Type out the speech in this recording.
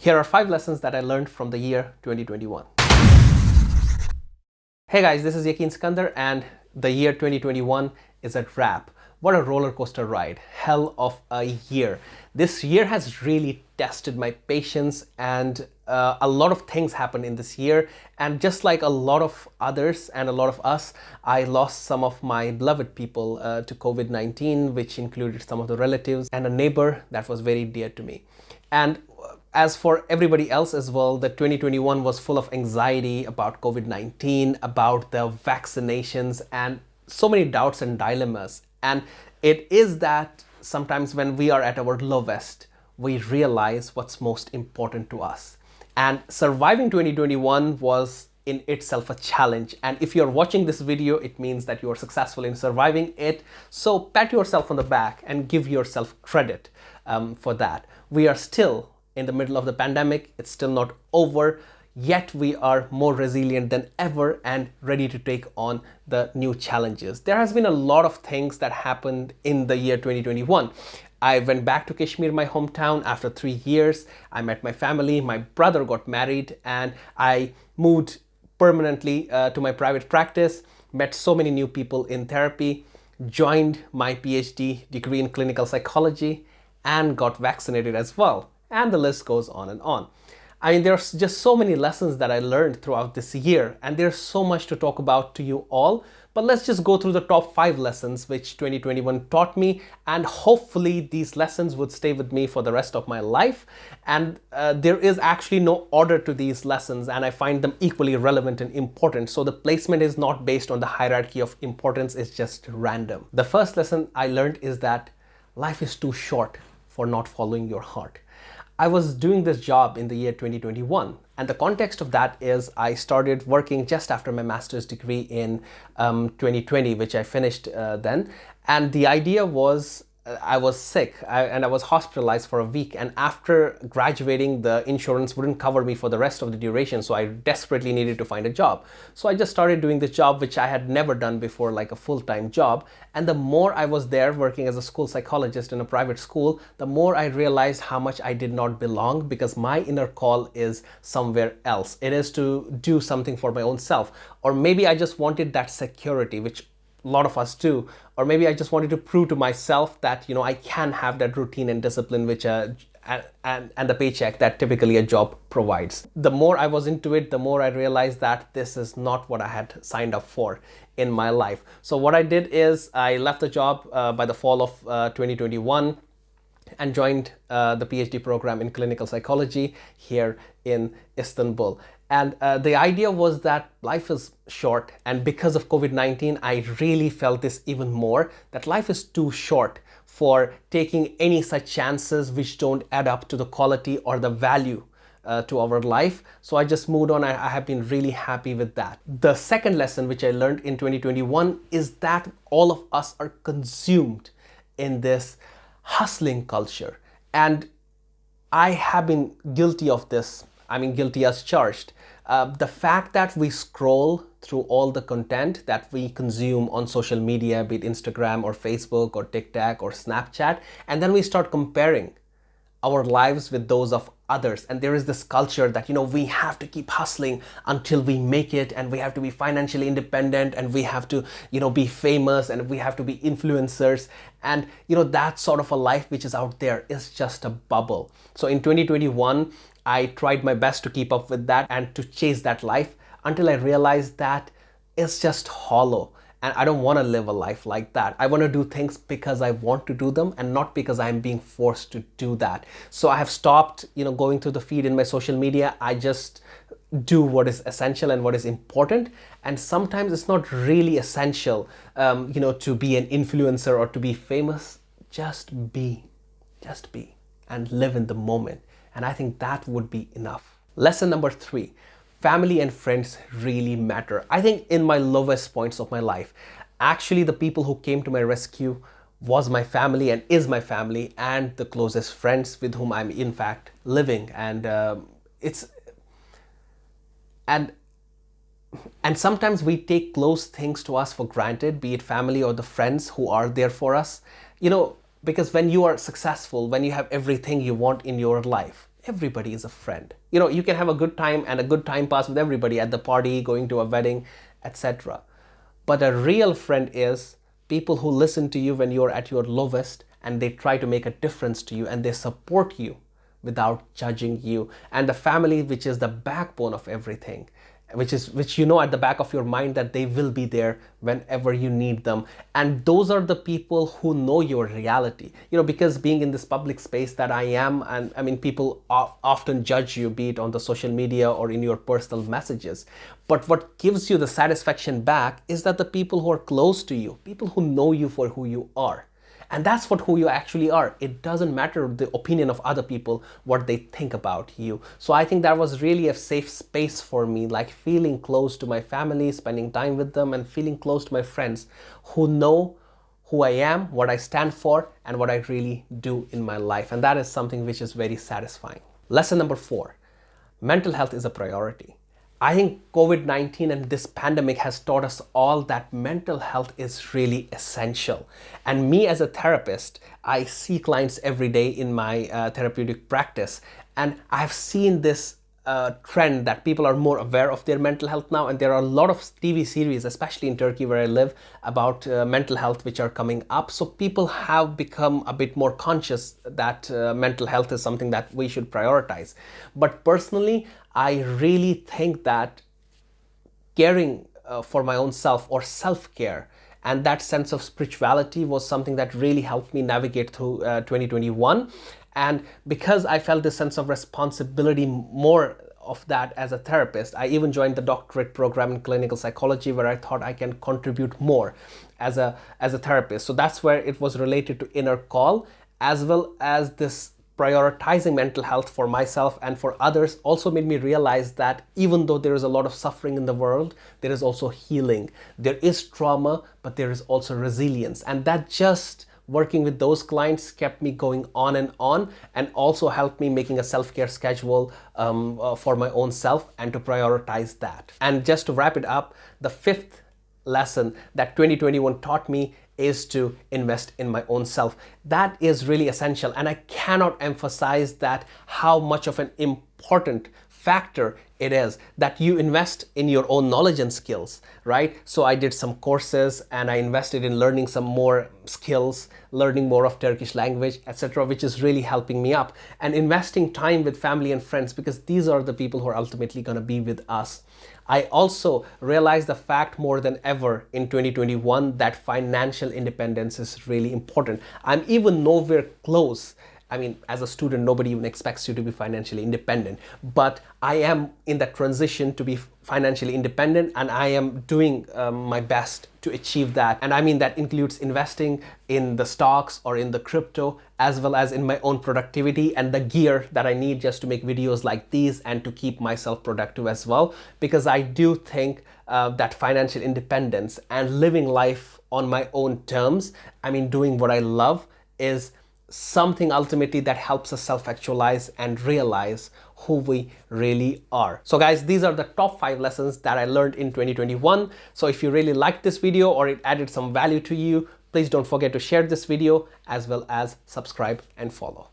Here are 5 lessons that I learned from the year 2021. Hey guys, this is Yaqeen Sikander and the year 2021 is a wrap. What a roller coaster ride. Hell of a year. This year has really tested my patience and a lot of things happened in this year. And just like a lot of others and a lot of us, I lost some of my beloved people to COVID-19, which included some of the relatives and a neighbor that was very dear to me. And as for everybody else as well, the 2021 was full of anxiety about COVID-19, about the vaccinations, and so many doubts and dilemmas. And it is that sometimes when we are at our lowest, we realize what's most important to us. And surviving 2021 was in itself a challenge. And if you're watching this video, it means that you are successful in surviving it. So pat yourself on the back and give yourself credit for that. We are still in the middle of the pandemic. It's still not over, yet we are more resilient than ever and ready to take on the new challenges. There has been a lot of things that happened in the year 2021. I went back to Kashmir, my hometown, after 3 years. I met my family, my brother got married, and I moved permanently to my private practice, met so many new people in therapy, joined my PhD degree in clinical psychology, and got vaccinated as well. And the list goes on and on. I mean, there's just so many lessons that I learned throughout this year, and there's so much to talk about to you all. But let's just go through the top 5 lessons which 2021 taught me, and hopefully these lessons would stay with me for the rest of my life. And there is actually no order to these lessons, and I find them equally relevant and important. So the placement is not based on the hierarchy of importance, it's just random. The first lesson I learned is that life is too short for not following your heart. I was doing this job in the year 2021, and the context of that is I started working just after my master's degree in 2020, which I finished then. And the idea was I was sick and I was hospitalized for a week, and after graduating the insurance wouldn't cover me for the rest of the duration, so I desperately needed to find a job. So I just started doing this job which I had never done before, like a full-time job. And the more I was there working as a school psychologist in a private school, the more I realized how much I did not belong, because my inner call is somewhere else. It is to do something for my own self, or maybe I just wanted that security, which a lot of us do, or maybe I just wanted to prove to myself that, you know, I can have that routine and discipline which and the paycheck that typically a job provides. The more I was into it, the more I realized that this is not what I had signed up for in my life. So what I did is I left the job by the fall of 2021 and joined the PhD program in clinical psychology here in Istanbul. And the idea was that life is short, and because of COVID-19, I really felt this even more, that life is too short for taking any such chances which don't add up to the quality or the value to our life. So I just moved on. I have been really happy with that. The second lesson which I learned in 2021 is that all of us are consumed in this hustling culture. And I have been guilty of this. I mean, guilty as charged. The fact that we scroll through all the content that we consume on social media, be it Instagram or Facebook or TikTok or Snapchat, and then we start comparing our lives with those of others. And there is this culture that, you know, we have to keep hustling until we make it, and we have to be financially independent, and we have to, you know, be famous, and we have to be influencers. And, you know, that sort of a life which is out there is just a bubble. So in 2021, I tried my best to keep up with that and to chase that life, until I realized that it's just hollow. And I don't want to live a life like that. I want to do things because I want to do them, and not because I'm being forced to do that. So I have stopped, you know, going through the feed in my social media. I just do what is essential and what is important. And sometimes it's not really essential, you know, to be an influencer or to be famous. Just be, and live in the moment. And I think that would be enough. Lesson number 3. Family and friends really matter. I think in my lowest points of my life, actually the people who came to my rescue was my family and is my family, and the closest friends with whom I'm in fact living. And sometimes we take close things to us for granted, be it family or the friends who are there for us. You know, because when you are successful, when you have everything you want in your life, everybody is a friend. You know, you can have a good time and a good time pass with everybody at the party, going to a wedding, etc. But a real friend is people who listen to you when you're at your lowest, and they try to make a difference to you, and they support you without judging you. And the family, which is the backbone of everything, which you know at the back of your mind that they will be there whenever you need them. And those are the people who know your reality. You know, because being in this public space that I am, and I mean, people often judge you, be it on the social media or in your personal messages. But what gives you the satisfaction back is that the people who are close to you, people who know you for who you are. And that's who you actually are. It doesn't matter the opinion of other people, what they think about you. So I think that was really a safe space for me, like feeling close to my family, spending time with them, and feeling close to my friends who know who I am, what I stand for, and what I really do in my life. And that is something which is very satisfying. Lesson number 4, mental health is a priority. I think COVID-19 and this pandemic has taught us all that mental health is really essential. And me as a therapist, I see clients every day in my therapeutic practice. And I've seen this trend that people are more aware of their mental health now. And there are a lot of TV series, especially in Turkey where I live, about mental health which are coming up. So people have become a bit more conscious that mental health is something that we should prioritize. But personally, I really think that caring for my own self, or self-care, and that sense of spirituality was something that really helped me navigate through 2021. And because I felt this sense of responsibility, more of that as a therapist, I even joined the doctorate program in clinical psychology, where I thought I can contribute more as a therapist. So that's where it was related to inner call, as well as this prioritizing mental health for myself and for others also made me realize that even though there is a lot of suffering in the world, there is also healing. There is trauma, but there is also resilience. And that just working with those clients kept me going on, and also helped me making a self-care schedule for my own self and to prioritize that. And just to wrap it up, the 5th lesson that 2021 taught me is to invest in my own self. That is really essential, and I cannot emphasize that how much of an important factor it is that you invest in your own knowledge and skills, right? So I did some courses and I invested in learning some more skills, learning more of Turkish language, etc., which is really helping me up, and investing time with family and friends, because these are the people who are ultimately going to be with us. I also realized the fact more than ever in 2021 that financial independence is really important. I'm even nowhere close. I mean, as a student, nobody even expects you to be financially independent, but I am in that transition to be financially independent, and I am doing my best to achieve that. And I mean, that includes investing in the stocks or in the crypto, as well as in my own productivity and the gear that I need just to make videos like these and to keep myself productive as well. Because I do think that financial independence and living life on my own terms, I mean, doing what I love, is something ultimately that helps us self-actualize and realize who we really are. So guys, these are the top 5 lessons that I learned in 2021. So if you really liked this video or it added some value to you, please don't forget to share this video as well as subscribe and follow.